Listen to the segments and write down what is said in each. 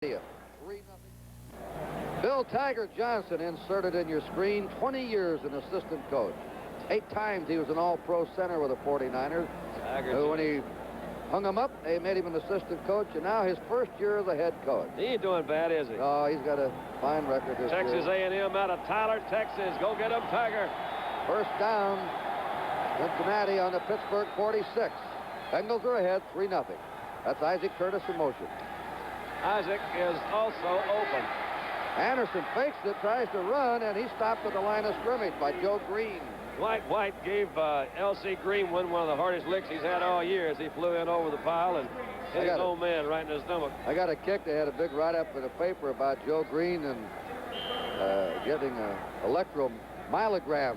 3-0. Bill Tiger Johnson inserted in your screen, 20 years an assistant coach. 8 times he was an all-pro center with the 49ers. When he hung him up, they made him an assistant coach, and now his first year as a head coach. He ain't doing bad, is he? Oh, he's got a fine record this Texas year. A&M out of Tyler, Texas. Go get him, Tiger. First down, Cincinnati on the Pittsburgh 46. Bengals are ahead 3-0. That's Isaac Curtis in motion. Isaac is also open. Anderson fakes it, tries to run, and he stopped at the line of scrimmage by Joe Green. Dwight White gave L.C. Green one of the hardest licks he's had all year as he flew in over the pile and hit his old man right in his stomach. I got a kick. They had a big write-up in the paper about Joe Green and getting electromyelogram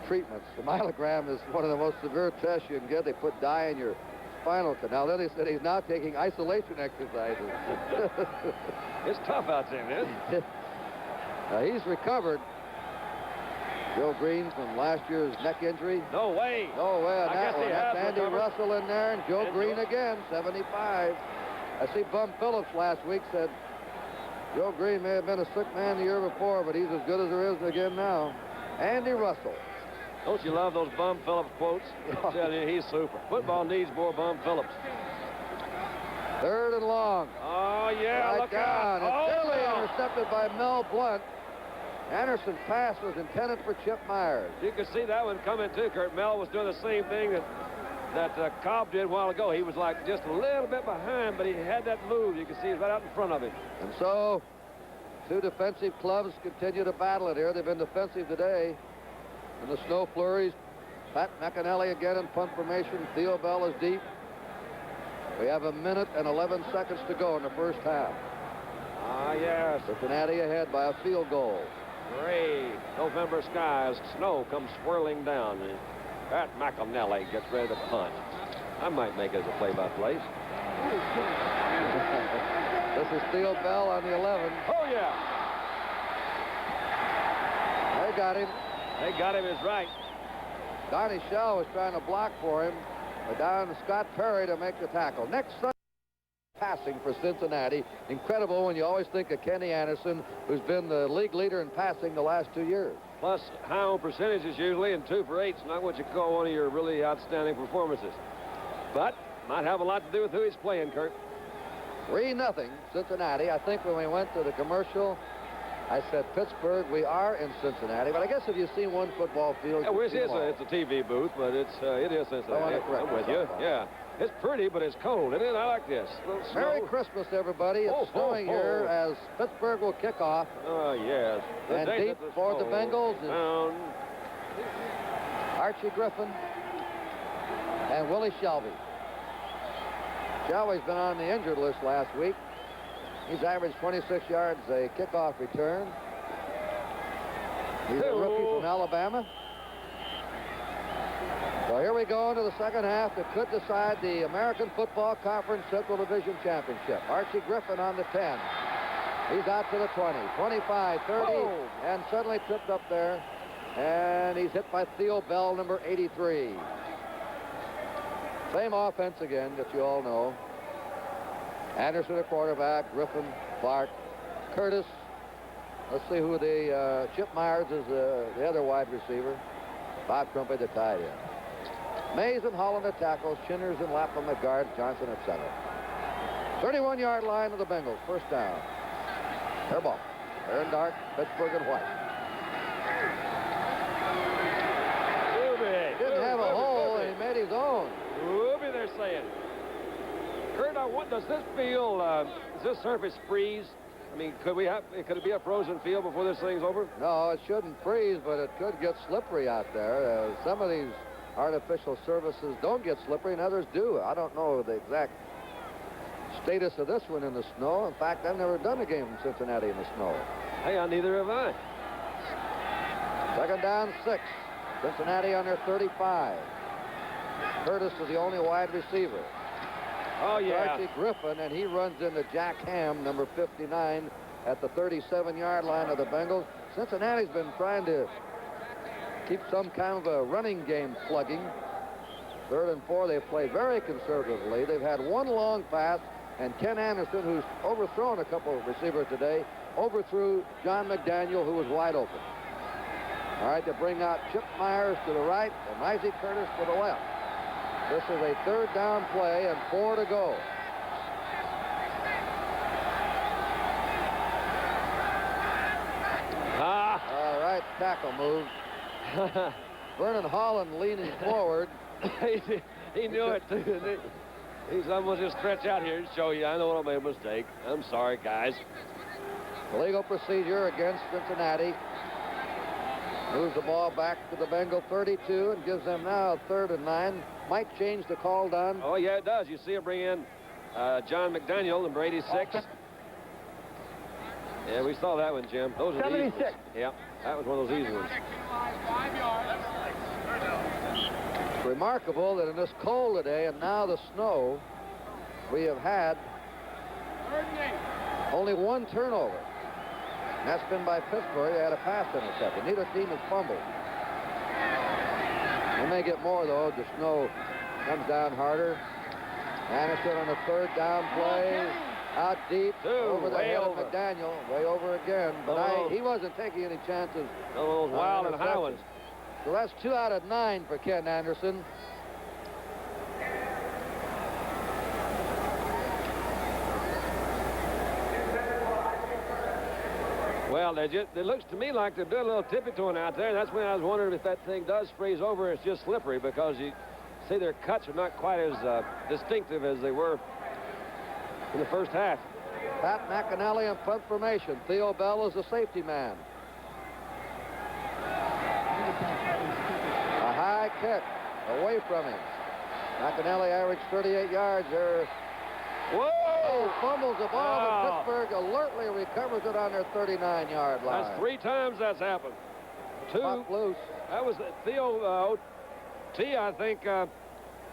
treatments. The myelogram is one of the most severe tests you can get. They put dye in your spinal canal. Then they said he's now taking isolation exercises. It's tough out there, man. He's recovered. Joe Green from last year's neck injury. No way. No way on I that guess one. he That's has Andy recovered. Russell in there, and Joe Green again, 75. I see Bum Phillips last week said Joe Green may have been a sick man the year before, but he's as good as there is again now. Andy Russell. Don't you love those Bum Phillips quotes? I tell you, he's super. Football needs more Bum Phillips. 3rd and long. Oh, yeah, Right look down. out. It's Oh, nearly no. intercepted by Mel Blunt. Anderson's pass was intended for Chip Myers. You could see that one coming, too, Kurt. Mel was doing the same thing that Cobb did a while ago. He was like just a little bit behind, but he had that move. You can see it right out in front of him. And so, 2 defensive clubs continue to battle it here. They've been defensive today. In the snow flurries, Pat McAnally again in punt formation. Theo Bell is deep. We have 1 minute and 11 seconds to go in the first half. Ah, yes. Cincinnati ahead by a field goal. Gray November skies. Snow comes swirling down. Pat McAnally gets ready to punt. I might make it as a play-by-play. This is Theo Bell on the 11. Oh, yeah. They got him. They got him is right. Donnie Shell was trying to block for him, but down to Scott Perry to make the tackle. Next Sunday, passing for Cincinnati. Incredible when you always think of Kenny Anderson, who's been the league leader in passing the last 2 years. Plus, high on percentages usually, and 2 for 8 is not what you call one of your really outstanding performances. But might have a lot to do with who he's playing, Kurt. 3-0 Cincinnati. I think when we went to the commercial, I said, Pittsburgh, we are in Cincinnati. But I guess if you've seen one football field, Yeah, it's a TV booth, but it is Cincinnati. I'm with you. Yeah. It's pretty, but it's cold, isn't it? I like this. Merry Christmas, everybody. It's snowing here as Pittsburgh will kick off. Oh, yes. And deep for the Bengals is Archie Griffin and Willie Shelby. Shelby's been on the injured list last week. He's averaged 26 yards a kickoff return. He's a rookie from Alabama. So here we go into the second half that could decide the American Football Conference Central Division Championship. Archie Griffin on the 10. He's out to the 20, 25, 30, and suddenly tripped up there. And he's hit by Theo Bell, number 83. Same offense again that you all know. Anderson at quarterback, Griffin, Clark, Curtis. Let's see who Chip Myers is the other wide receiver. Bob Crumpy, the tight end. Mays and Holland at tackles, Chinners and Lapham at guard, Johnson at center. 31-yard line of the Bengals, first down. Air ball. Air and dark, Pittsburgh and white. Didn't have a hole, and he made his own. Ruby, they're saying. Kurt, what does this feel? Does this surface freeze? I mean, could it be a frozen field before this thing's over? No, it shouldn't freeze, but it could get slippery out there. Some of these artificial surfaces don't get slippery, and others do. I don't know the exact status of this one in the snow. In fact, I've never done a game in Cincinnati in the snow. Hey, neither have I. Second down, 6. Cincinnati on their 35. Curtis is the only wide receiver. Oh, yeah. Archie Griffin, and he runs into Jack Ham, number 59, at the 37-yard line of the Bengals. Cincinnati's been trying to keep some kind of a running game plugging. 3rd and 4, they play very conservatively. They've had one long pass And Ken Anderson, who's overthrown a couple of receivers today, overthrew John McDaniel, who was wide open. All right, to bring out Chip Myers to the right and Isaac Curtis to the left. This is a third down play and 4 to go. All right, tackle move. Vernon Holland leaning forward. he knew it, too, didn't he? He's almost just stretch out here to show you, I know I made a mistake. I'm sorry, guys. Legal procedure against Cincinnati. Moves the ball back to the Bengal 32 and gives them now a 3rd and 9. Might change the call down. Oh, yeah, it does. You see him bring in John McDaniel, number 86. Yeah, we saw that one, Jim. Those are the easy ones. Yeah, that was one of those easy ones. It's remarkable that in this cold today and now the snow, we have had only one turnover. And that's been by Pittsburgh. They had a pass intercepted. Neither team has fumbled. They may get more, though. The snow comes down harder. Anderson on the 3rd down play. Out deep. Over the head of McDaniel. Way over again. But he wasn't taking any chances. Those wild and high ones. So that's 2 out of 9 for Ken Anderson. Well, it looks to me like they're doing a little tippy-toeing out there. That's when I was wondering if that thing does freeze over. It's just slippery because you see their cuts are not quite as distinctive as they were in the first half. Pat McAnally in punt formation. Theo Bell is the safety man. A high kick away from him. McAnally averaged 38 yards there. Whoa! Fumbles the ball, but Pittsburgh alertly recovers it on their 39-yard line. That's 3 times that's happened. 2. Puck loose. That was Theo T, I think,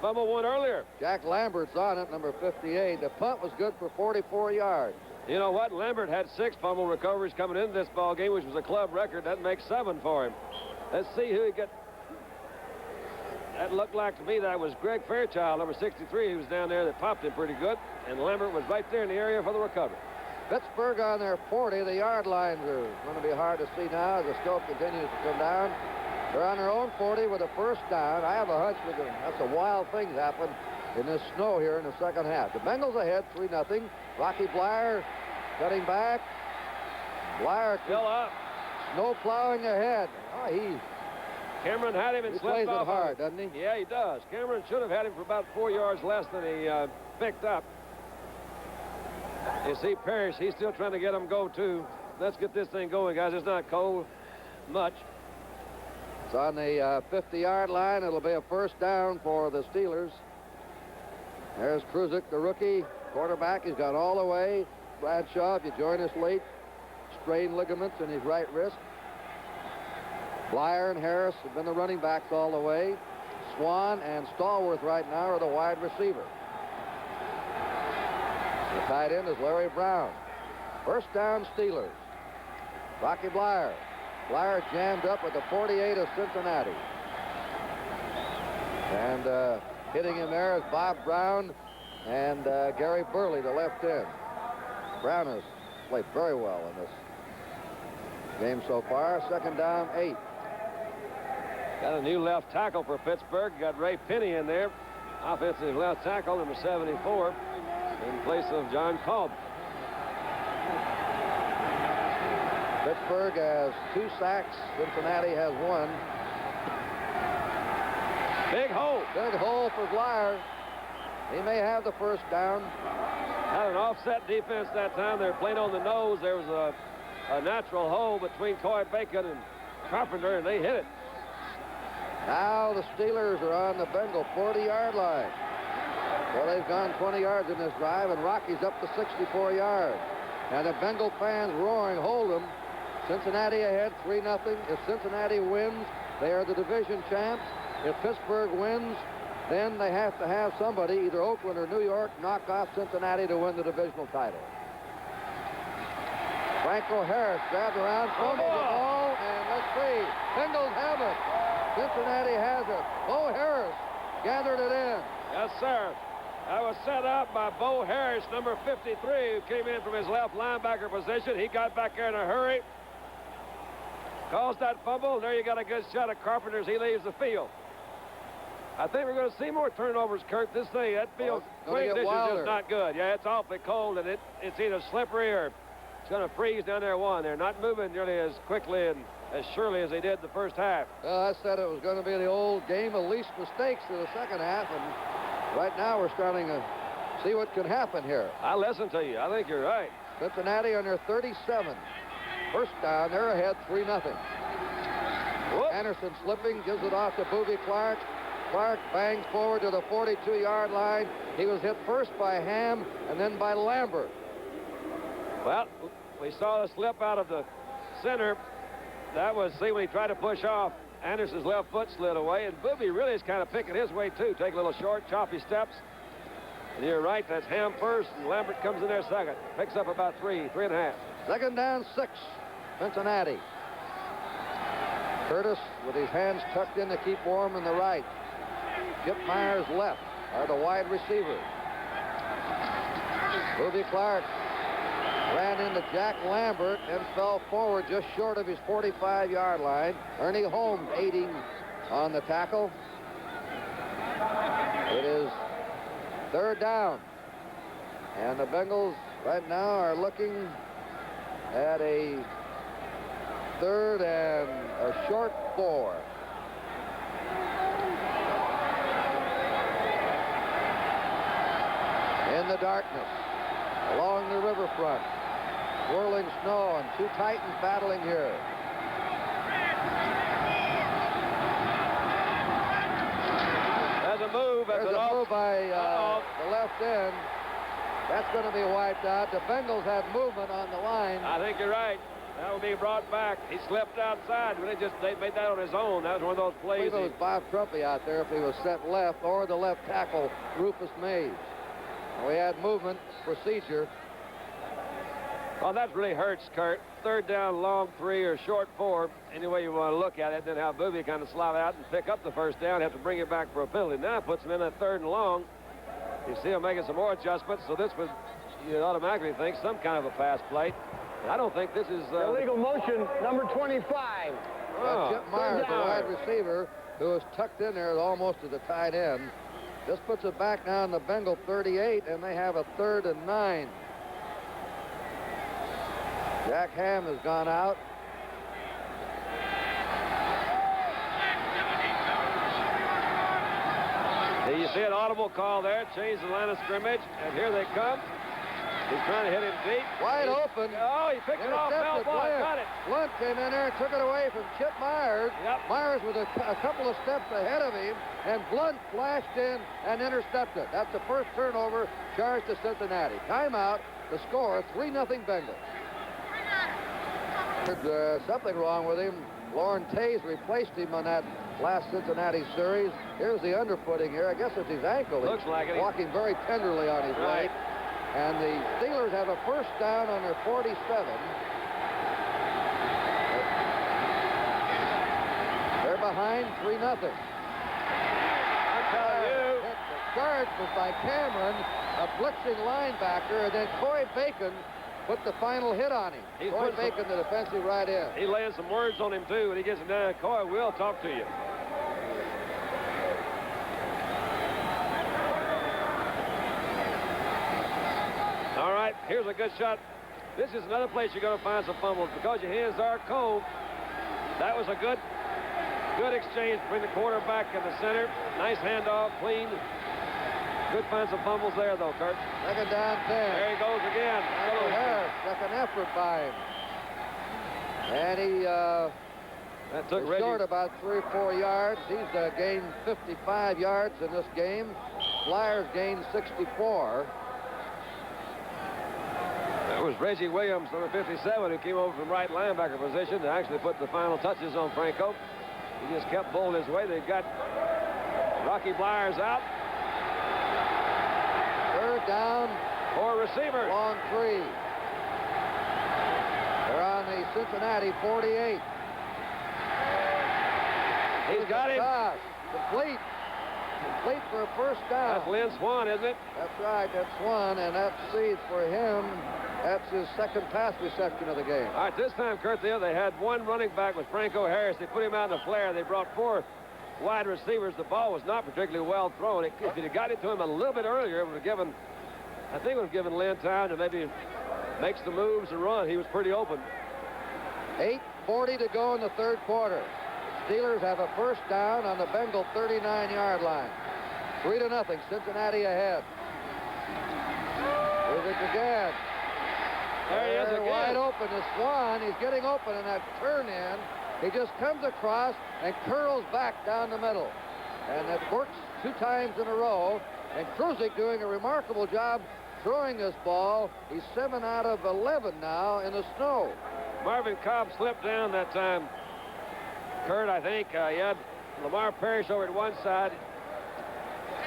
fumble one earlier. Jack Lambert's on it, number 58. The punt was good for 44 yards. You know what? Lambert had 6 fumble recoveries coming into this ball game, which was a club record. That makes 7 for him. Let's see who he gets. That looked like to me that was Greg Fairchild, number 63. He was down there that popped him pretty good. And Lambert was right there in the area for the recovery. Pittsburgh on their 40. The yard lines are going to be hard to see now as the snow continues to come down. They're on their own 40 with a 1st down. I have a hunch that's a wild things happen in this snow here in the second half. The Bengals ahead 3-0. Rocky Blyer cutting back. Blyer still up. Snow plowing ahead. Cameron had him and slipped off. He plays it hard, doesn't he? Yeah, he does. Cameron should have had him for about 4 yards less than he picked up. You see Parrish, he's still trying to get him go, too. Let's get this thing going, guys. It's not cold much. It's on the 50-yard line. It'll be a 1st down for the Steelers. There's Kruzik, the rookie quarterback. He's gone all the way. Bradshaw, if you join us late, strained ligaments in his right wrist. Blyer and Harris have been the running backs all the way. Swan and Stallworth right now are the wide receiver. The tight end is Larry Brown. 1st down Steelers. Rocky Blyer. Blyer jammed up at the 48 of Cincinnati. And hitting him there is Bob Brown and Gary Burley, the left end. Brown has played very well in this game so far. 2nd down, 8. Got a new left tackle for Pittsburgh. Got Ray Penny in there. Offensive left tackle, number 74, in place of John Cobb. Pittsburgh has 2 sacks. Cincinnati has 1. Big hole. Big hole for Blyer. He may have the 1st down. Had an offset defense that time. They were playing on the nose. There was a natural hole between Coy Bacon and Carpenter, and they hit it. Now the Steelers are on the Bengal 40-yard line. Well, they've gone 20 yards in this drive, and Rocky's up to 64 yards. And the Bengal fans roaring, hold them. Cincinnati ahead 3-0. If Cincinnati wins, they are the division champs. If Pittsburgh wins, then they have to have somebody, either Oakland or New York, knock off Cincinnati to win the divisional title. Franco Harris grabbed around, fumbles the ball, and let's see. Bengals have it. Cincinnati has it. Bo Harris gathered it in. Yes, sir. That was set up by Bo Harris, number 53, who came in from his left linebacker position. He got back there in a hurry. Caused that fumble. There you got a good shot at Carpenter as he leaves the field. I think we're going to see more turnovers, Kurt. This thing, that field condition is just not good. Yeah, it's awfully cold, and it's either slippery or it's going to freeze down there one. They're not moving nearly as quickly and as surely as they did the first half. I said it was going to be the old game of least mistakes in the second half, and right now we're starting to see what can happen here. I listen to you. I think you're right. Cincinnati on their 37. First down, they're ahead 3-0. Anderson slipping, gives it off to Boobie Clark. Clark bangs forward to the 42-yard line. He was hit first by Ham and then by Lambert. Well, we saw the slip out of the center. That was, see, when he tried to push off, Anderson's left foot slid away, and Boobie really is kind of picking his way, too. Take a little short, choppy steps. And you're right, that's Ham first, and Lambert comes in there second. Picks up about 3.5. Second down, 6, Cincinnati. Curtis with his hands tucked in to keep warm in the right. Chip Myers left are the wide receivers. Boobie Clark ran into Jack Lambert and fell forward just short of his 45-yard line. Ernie Holmes aiding on the tackle. It is third down. And the Bengals right now are looking at a third and a short 4. In the darkness, along the riverfront, swirling snow and two Titans battling here. There's a move. There's a move by the left end. That's going to be wiped out. The Bengals had movement on the line. I think you're right. That will be brought back. He slipped outside, but they made that on his own. That was one of those plays. I believe it was Bob Trumpy out there if he was set left, or the left tackle, Rufus Mays. We had movement procedure. Oh, that really hurts, Kurt. Third down, long 3 or short 4. Any way you want to look at it. Then have Boobie kind of slide out and pick up the first down. Have to bring it back for a penalty. Now puts him in at 3rd and long. You see him making some more adjustments. So this would, you'd automatically think, some kind of a pass play. And I don't think this is... illegal motion, number 25. Chip Myers, the wide receiver, who was tucked in there almost to the tight end. This puts it back now in the Bengal 38, and they have a 3rd and 9. Jack Ham has gone out. You see an audible call there, change the line of scrimmage, and here they come. He's trying to hit him deep. Wide open. Oh, he picked it off. Got it. Blunt came in there and took it away from Chip Myers. Yep. Myers was a couple of steps ahead of him, and Blunt flashed in and intercepted. That's the first turnover charged to Cincinnati. Timeout. The score, 3-0 Bengals. There's something wrong with him. Lauren Tays replaced him on that last Cincinnati series. Here's the underfooting here. I guess it's his ankle. Looks like it. Walking very tenderly on his leg. And the Steelers have a first down on their 47. They're behind 3-0. I'm telling you. The charge was by Cameron, a blitzing linebacker, and then Coy Bacon put the final hit on him. Coy Bacon, the defensive right end. He laying some words on him, too, when he gets him down. Coy will talk to you. All right, here's a good shot. This is another place you're going to find some fumbles because your hands are cold. That was a good exchange between the quarterback and the center. Nice handoff, clean. Could find some fumbles there, though, Kurt. Second down 10. There he goes again. Harris, second effort by him. And he that took short about 3 or 4 yards. He's gained 55 yards in this game. Flyers gained 64. It was Reggie Williams, number 57, who came over from right linebacker position to actually put the final touches on Franco. He just kept bowling his way. They've got Rocky Blyers out. Third down. 4 receivers. Long 3. They're on the Cincinnati 48. He's got him. Pass. Complete. complete for a first down. That's Lynn Swan, isn't it? That's right, that's Swan, and that seeds for him. That's his second pass reception of the game. All right, this time, Kurt, they had one running back with Franco Harris. They put him out in a flare. They brought 4 wide receivers. The ball was not particularly well thrown. If it had got it to him a little bit earlier, it would have given, I think it would have given Lynn time to maybe make some moves and run. He was pretty open. 8:40 to go in the third quarter. Steelers have a first down on the Bengal 39-yard line. 3-0, Cincinnati ahead. Here's it again. There he is again. Wide open to Swan. He's getting open in that turn in. He just comes across and curls back down the middle. And that works 2 times in a row. And Kruzik doing a remarkable job throwing this ball. He's 7 out of 11 now in the snow. Marvin Cobb slipped down that time. Kurt, I think, he had Lamar Parrish over at one side.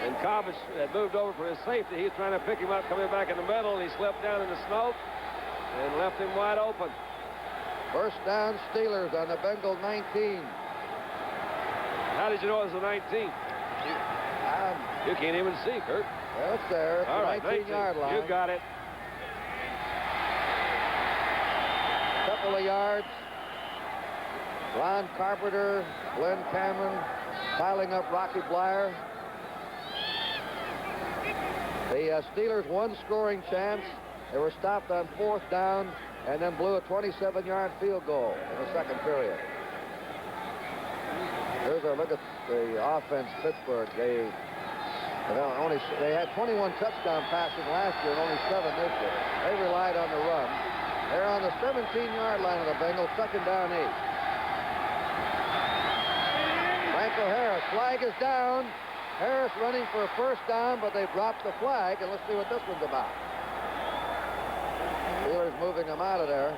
And Cobb had moved over for his safety. He was trying to pick him up coming back in the middle, and he slipped down in the snow and left him wide open. First down, Steelers on the Bengal 19. How did you know it was the 19? You can't even see, Kurt. Well, it's there. It's All right, 19-yard line. You got it. Couple of yards. Ron Carpenter, Glenn Cameron piling up Rocky Blyer. The Steelers' one scoring chance. They were stopped on 4th down and then blew a 27-yard field goal in the second period. Here's a look at the offense. Pittsburgh. They had 21 touchdown passes last year and only 7 this year. They relied on the run. They're on the 17-yard line of the Bengals, 2nd down 8. Franco Harris, flag is down. Harris running for a first down, but they've dropped the flag, and let's see what this one's about. Steelers moving them out of there.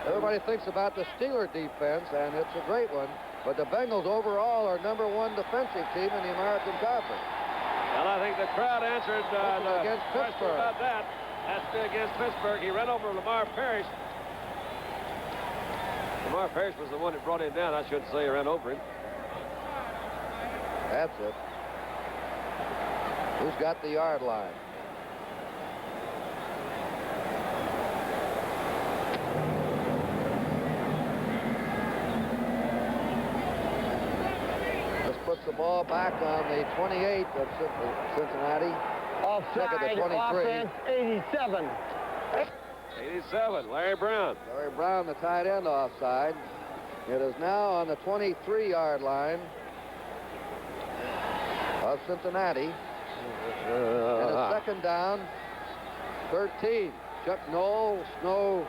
Everybody thinks about the Steeler defense, and it's a great one, but the Bengals overall are #1 defensive team in the American Conference. Well, I think the crowd answered against Pittsburgh about that. Has to be against Pittsburgh. He ran over Lamar Parrish. Lamar Parrish was the one that brought him down. I shouldn't say he ran over him. That's it. Who's got the yard line? This puts the ball back on the 28 of Cincinnati. Offside, offense, 87. 87, Larry Brown. Larry Brown, the tight end, offside. It is now on the 23-yard line of Cincinnati. And a 2nd down, 13. Chuck Knoll, snow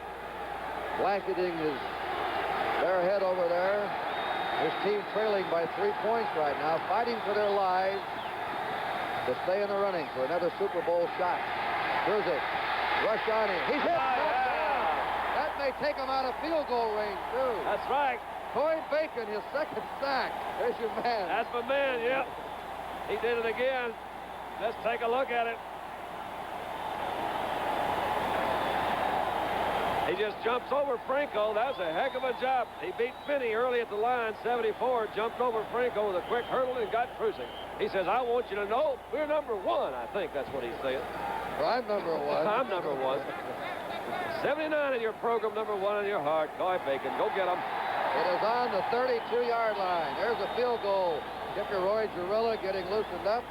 blanketing their head over there. His team trailing by 3 points right now, fighting for their lives to stay in the running for another Super Bowl shot. Kruzik, rush on him. He's hit. That may take him out of field goal range, too. That's right. Corey Bacon, his 2nd sack. There's your man. That's my man, yep. He did it again. Let's take a look at it. He just jumps over Franco. That was a heck of a job. He beat Finney early at the line, 74, jumped over Franco with a quick hurdle and got Kruzik. He says, I want you to know we're #1. I think that's what he's saying. Well, I'm #1. I'm #1. 79 in your program, #1 in your heart. Corey Bacon, go get him. It is on the 32-yard line. There's a field goal. Kicker Roy Girilla getting loosened up.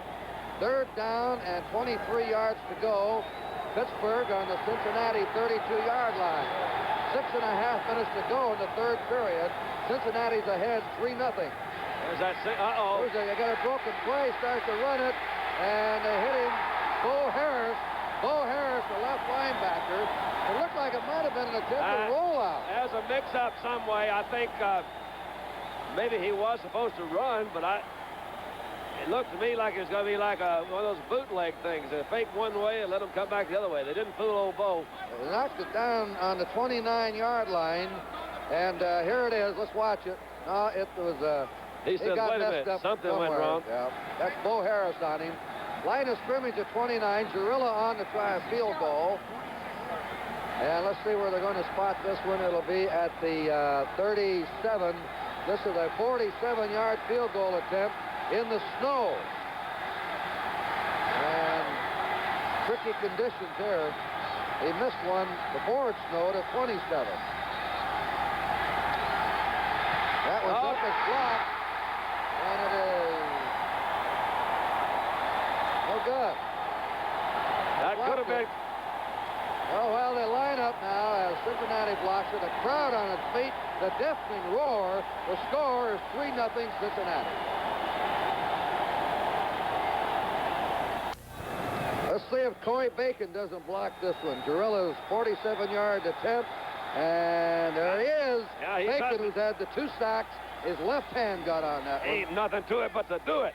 3rd down and 23 yards to go. Pittsburgh on the Cincinnati 32-yard line. 6.5 minutes to go in the 3rd period. Cincinnati's ahead 3-0. There's that. Uh-oh. They got a broken play, starts to run it, and they hit him. Bo Harris, the left linebacker. It looked like it might have been an attempted rollout. There's a mix-up some way. I think maybe he was supposed to run, but it looked to me like it was going to be like one of those bootleg things. They fake one way and let them come back the other way. They didn't fool old Bo. They knocked it down on the 29-yard line, and here it is. Let's watch it. No, it was... he said, got wait a messed minute, up something somewhere. went wrong. Yeah, that's Bo Harris on him. Line of scrimmage at 29. Girilla on to try a field goal. And let's see where they're going to spot this one. It'll be at the 37. This is a 47-yard field goal attempt in the snow. tricky conditions here. He missed one before it snowed at 27. That was up as blocked, and it is no good. That could have been. Oh, well, they line up now as Cincinnati blocks it. The crowd on its feet, the deafening roar. The score is 3-0 Cincinnati. Let's see if Coy Bacon doesn't block this one. Gorilla's 47-yard attempt, and there he is. Yeah, he Bacon, doesn't. who's had the 2 sacks, his left hand got on that one. Ain't nothing to it but to do it.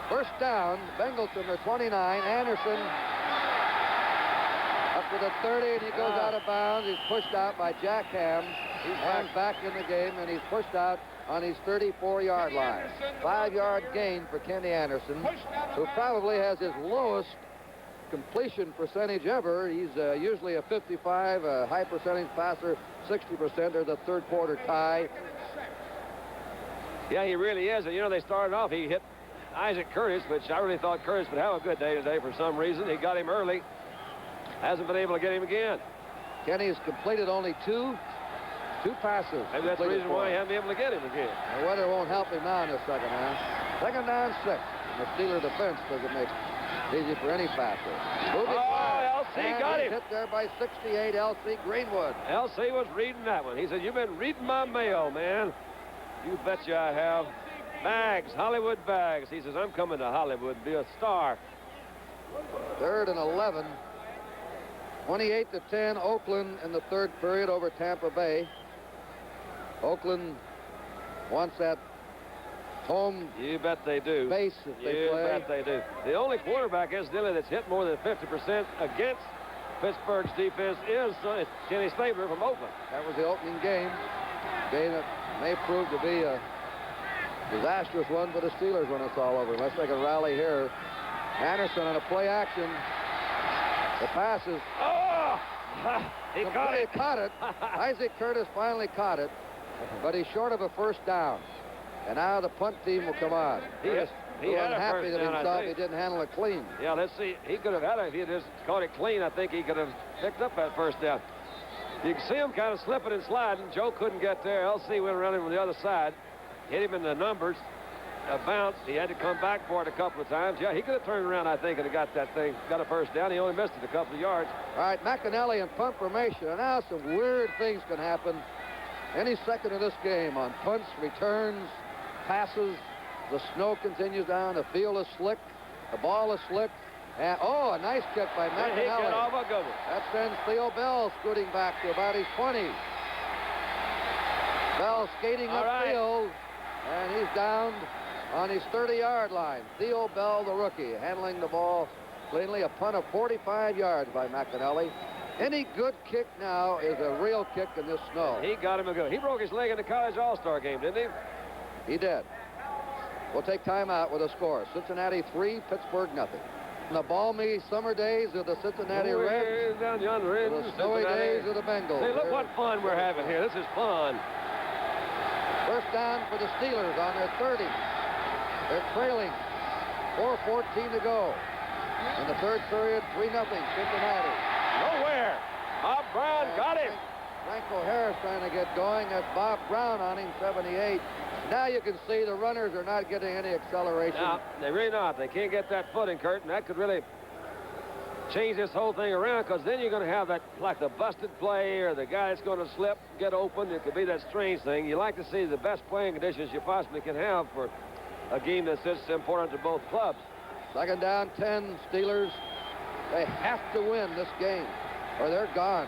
First down, Bengals from their 29. Anderson up to the 30, and he goes out of bounds. He's pushed out by Jack Ham. He's back in the game, and he's pushed out on his 34-yard line. 5-yard gain for Kenny Anderson, who probably has his lowest completion percentage ever. He's usually a 55, a high percentage passer, 60%. There's a third quarter tie. Yeah, he really is. And, you know, they started off, he hit Isaac Curtis, which I really thought Curtis would have a good day today for some reason. He got him early. Hasn't been able to get him again. Kenny's completed only two passes. Maybe that's the reason why he hasn't been able to get him again. The weather won't help him now in the second half. Second down, 6. And the Steeler defense doesn't make it easy for any passer. Moving wide. LC got him. Hit there by 68, LC Greenwood. LC was reading that one. He said, "You've been reading my mail, man." You betcha I have. Bags, Hollywood Bags. He says, "I'm coming to Hollywood, be a star." 3rd and 11. 28-10, Oakland in the third period over Tampa Bay. Oakland wants that home You bet they do. base if they You play. bet they do. The only quarterback, incidentally, that's hit more than 50% against Pittsburgh's defense is Kenny Stabler from Oakland. That was the opening game. Game that may prove to be a disastrous one for the Steelers when it's all over, unless they can rally here. Anderson on a play action. The passes. Oh! He caught it. Caught it. Isaac Curtis finally caught it, but he's short of a first down. And now the punt team will come on. He had a unhappy first that down, I himself he think. didn't handle it clean. Yeah, let's see. He could have had it. If he had just caught it clean, I think he could have picked up that first down. You can see him kind of slipping and sliding. Joe couldn't get there. LC went around him on the other side. Hit him in the numbers. A bounce. He had to come back for it a couple of times. Yeah, he could have turned around, I think, and got that thing. Got a first down. He only missed it a couple of yards. All right, McAnally in punt formation. And now some weird things can happen any second of this game on punts, returns, passes. The snow continues down. The field is slick. The ball is slick. And, a nice kick by He got McAnally. off a good one. That sends Theo Bell scooting back to about his 20. Bell skating All right. upfield, and he's downed on his 30-yard line. Theo Bell, the rookie, handling the ball cleanly. A punt of 45 yards by McAnally. Any good kick now is a real kick in this snow. He got him a good. He broke his leg in the college all-star game, didn't he? He did. We'll take time out with a score. Cincinnati 3, Pittsburgh 0. In the balmy summer days of the Cincinnati Reds, Down yonder in the snowy Cincinnati. days of the Bengals. Hey, look what fun we're having here. This is fun. First down for the Steelers on their 30. They're trailing. 4:14 to go. In the third period, 3-0 Cincinnati. Nowhere. Bob Brown got him. Franco Harris trying to get going. That's Bob Brown on him, 78. Now you can see the runners are not getting any acceleration. No, they really not. They can't get that footing, Kurt, and that could really change this whole thing around, because then you're going to have that, like the busted play or the guy that's going to slip, get open. It could be that strange thing. You like to see the best playing conditions you possibly can have for a game that's this important to both clubs. Second down, 10, Steelers. They have to win this game, or they're gone.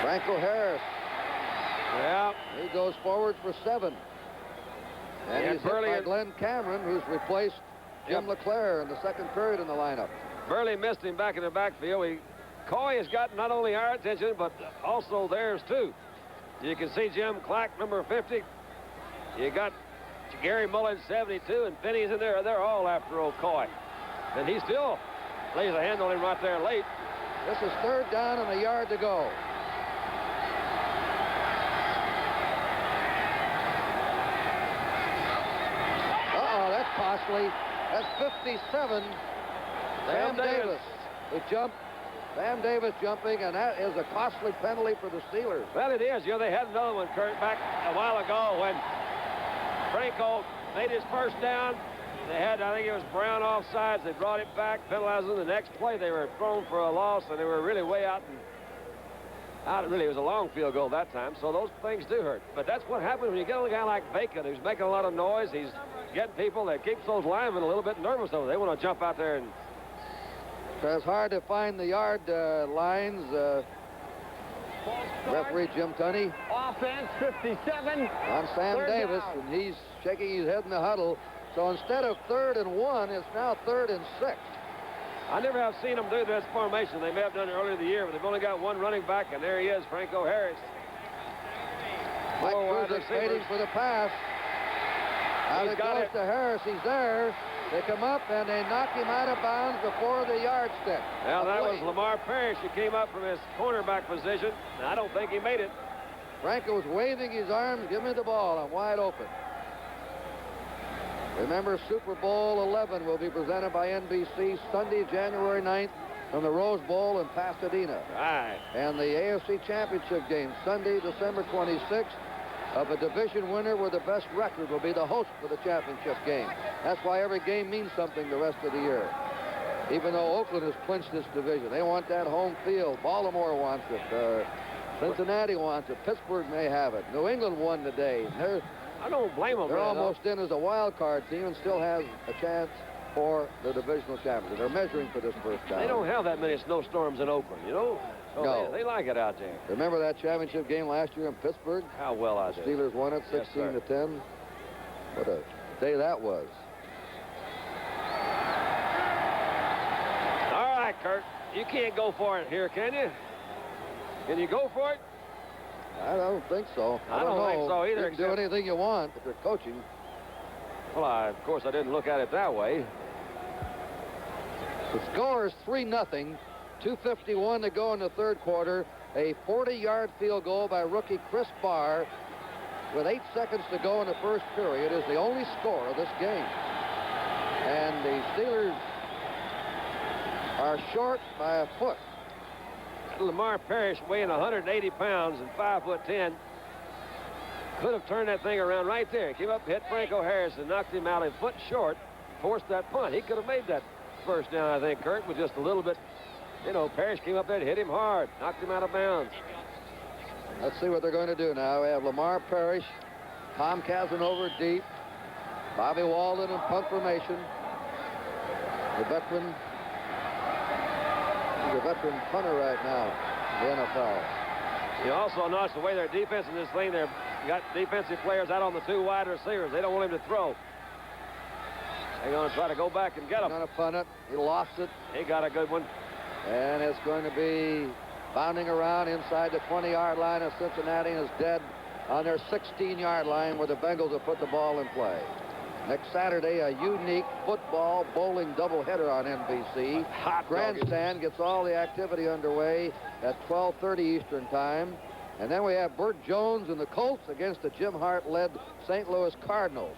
Franco Harris. Yeah. He goes forward for 7. And Yeah, he's hit Burley by and- Glenn Cameron, who's replaced Jim Yep. LeClaire in the second period in the lineup. Burley missed him back in the backfield. Coy has got not only our attention, but also theirs, too. You can see Jim Clack, number 50. You got Gary Mullins, 72, and Finney's in there. They're all after old Coy. And he still lays a hand on him right there late. This is third down and a yard to go. Uh-oh, that's costly. That's 57. Sam Davis. The jump. Sam Davis jumping, and that is a costly penalty for the Steelers. Well, it is. You know, they had another one, Kurt, back a while ago when Franco made his first down. They had, I think it was Brown offsides. They brought it back, penalizing the next play. They were thrown for a loss, and they were really way out. Really, it was a long field goal that time, so those things do hurt. But that's what happens when you get a guy like Bacon, who's making a lot of noise. He's getting people that keeps those linemen a little bit nervous over. They want to jump out there and... So it's hard to find the yard lines. Referee Jim Tunney. Offense, 57. On Sam Davis, down. and he's shaking his head in the huddle. So instead of 3rd and 1, it's now 3rd and 6. I never have seen them do this formation. They may have done it earlier in the year, but they've only got one running back, and there he is, Franco Harris. Mike Kruzik waiting for the pass. Out it goes to Harris. He's there. They come up, and they knock him out of bounds before the yardstick. Now, that was Lamar Parrish who came up from his cornerback position. I don't think he made it. Franco was waving his arms. Give me the ball. I'm wide open. Remember, Super Bowl 11 will be presented by NBC Sunday, January 9th from the Rose Bowl in Pasadena. Right. And the AFC Championship game, Sunday, December 26th, of a division winner with the best record will be the host for the championship game. That's why every game means something the rest of the year. Even though Oakland has clinched this division, they want that home field. Baltimore wants it. Cincinnati wants it. Pittsburgh may have it. New England won today. I don't blame them. They're almost in as a wild card team and still has a chance for the divisional championship. They're measuring for this first time. They don't have that many snowstorms in Oakland, you know? So no. They like it out there. Remember that championship game last year in Pittsburgh? How well I The did. Steelers won it 16-10. What a day that was. All right, Kurt. You can't go for it here, can you? Can you go for it? I don't think so. I don't know. think so either, You can do anything you want if you're coaching. Well, of course, I didn't look at it that way. The score is 3-0. 2:51 to go in the third quarter. A 40-yard field goal by rookie Chris Barr with 8 seconds to go in the first period is the only score of this game. And the Steelers are short by a foot. Lamar Parrish, weighing 180 pounds and 5'10", could have turned that thing around right there. Came up, hit Franco Harris, and knocked him out a foot short, forced that punt. He could have made that first down, I think, Kurt, with just a little bit. You know, Parrish came up there and hit him hard, knocked him out of bounds. Let's see what they're going to do now. We have Lamar Parrish, Tom Casanova deep, Bobby Walden in punt formation. The veteran. He's a veteran punter right now in the NFL. You also notice the way their defense in this thing, they've got defensive players out on the 2 wide receivers. They don't want him to throw. They're going to try to go back and get him. Going to punt it. He lost it. He got a good one. And it's going to be bounding around inside the 20-yard line of Cincinnati and is dead on their 16-yard line where the Bengals have put the ball in play. Next Saturday, a unique football bowling doubleheader on NBC. Grandstand gets all the activity underway at 12:30 Eastern Time. And then we have Burt Jones and the Colts against the Jim Hart-led St. Louis Cardinals.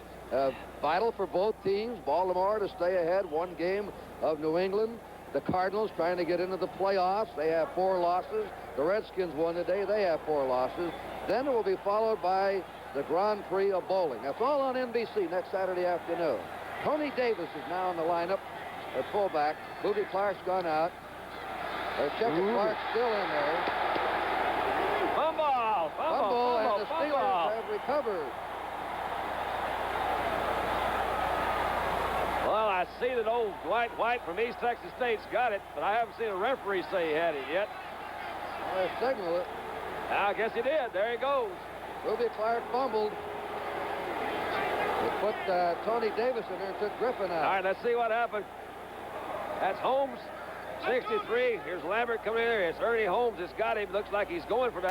Vital for both teams. Baltimore to stay ahead 1 game of New England. The Cardinals trying to get into the playoffs. They have 4 losses. The Redskins won today. They have 4 losses. Then it will be followed by the Grand Prix of bowling. That's all on NBC next Saturday afternoon. Tony Davis is now in the lineup at fullback. Boogie Clark's gone out. They're checking Clark still in there. Fumble, and the Steelers have recovered. Well, I see that old Dwight White from East Texas State's got it, but I haven't seen a referee say he had it yet. Well, they signal it. I guess he did. There he goes. Ruby Clark fumbled. They put Tony Davis in there and took Griffin out. All right, let's see what happened. That's Holmes, 63. Here's Lambert coming in there. It's Ernie Holmes. It's got him. Looks like he's going for that.